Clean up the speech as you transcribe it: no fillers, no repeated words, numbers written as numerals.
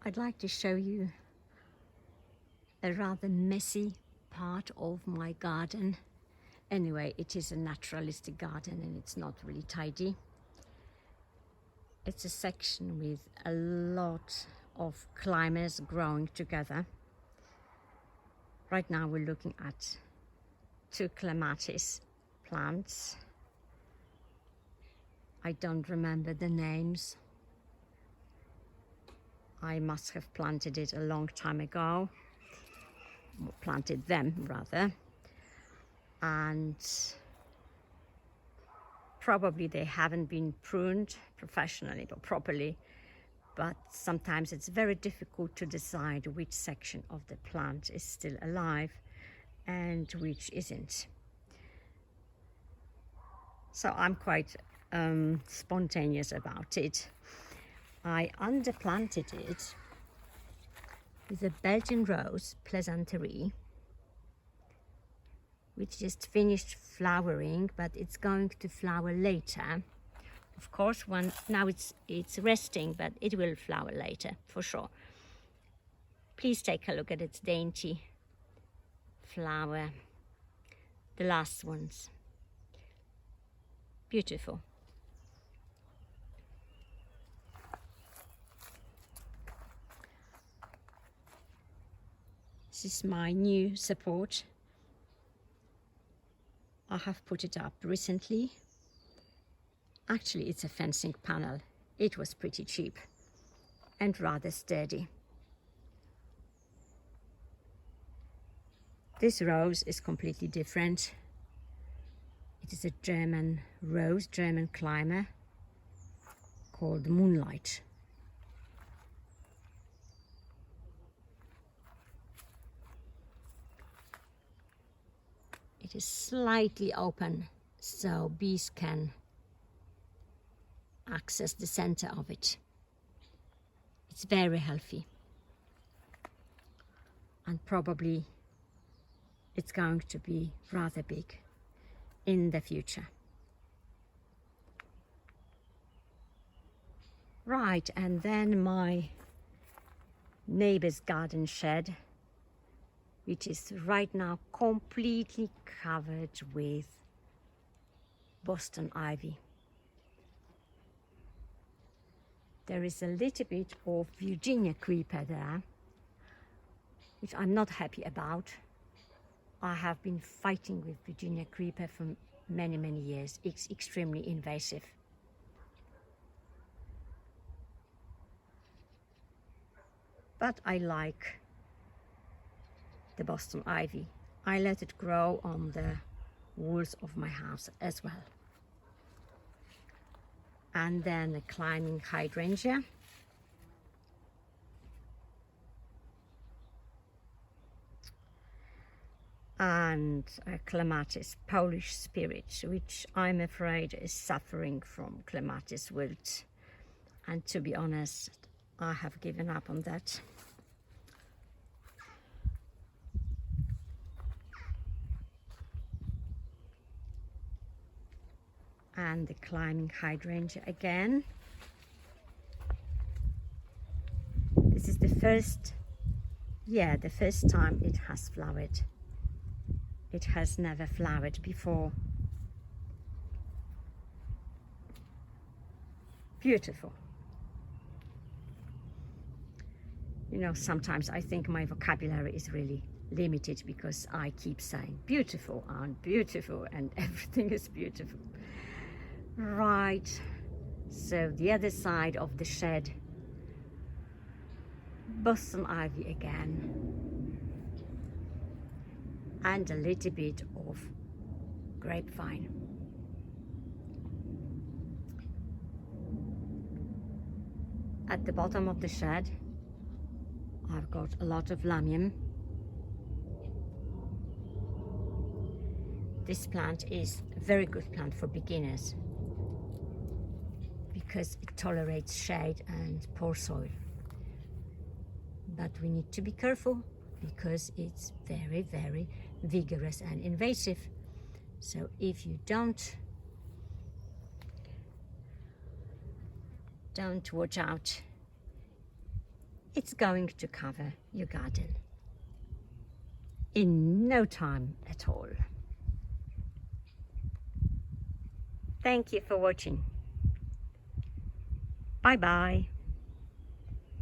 I'd like to show you a rather messy part of my garden. Anyway, it is a naturalistic garden and it's not really tidy. It's a section with a lot of climbers growing together. Right now we're looking at two clematis plants. I don't remember the names. I must have planted it a long time ago, planted them rather, and probably they haven't been pruned professionally or properly, but sometimes it's very difficult to decide which section of the plant is still alive and which isn't. So I'm quite spontaneous about it. I underplanted it with a Belgian rose plaisanterie, which just finished flowering, but it's going to flower later. Of course, now it's resting, but it will flower later for sure. Please take a look at its dainty flower, the last ones. Beautiful. This is my new support. I have put it up recently. Actually, it's a fencing panel. It was pretty cheap and rather sturdy. This rose is completely different. It is a German rose, German climber called Moonlight. It is slightly open, so bees can access the center of it. It's very healthy, and probably it's going to be rather big in the future. Right, and then my neighbor's garden shed, which is right now completely covered with Boston ivy. There is a little bit of Virginia creeper there, which I'm not happy about. I have been fighting with Virginia creeper for many, many years. It's extremely invasive. But I like the Boston ivy. I let it grow on the walls of my house as well. And then a climbing hydrangea. And a clematis Polish spirit, which I'm afraid is suffering from clematis wilt. And to be honest, I have given up on that. And the climbing hydrangea again. This is the first time it has flowered. It has never flowered before. Beautiful. You know, sometimes I think my vocabulary is really limited because I keep saying beautiful and beautiful and everything is beautiful. Right, so the other side of the shed, Boston ivy again, and a little bit of grapevine. At the bottom of the shed, I've got a lot of lamium. This plant is a very good plant for beginners because it tolerates shade and poor soil. But we need to be careful because it's very, very vigorous and invasive. So if you don't watch out, it's going to cover your garden in no time at all. Thank you for watching. Bye bye.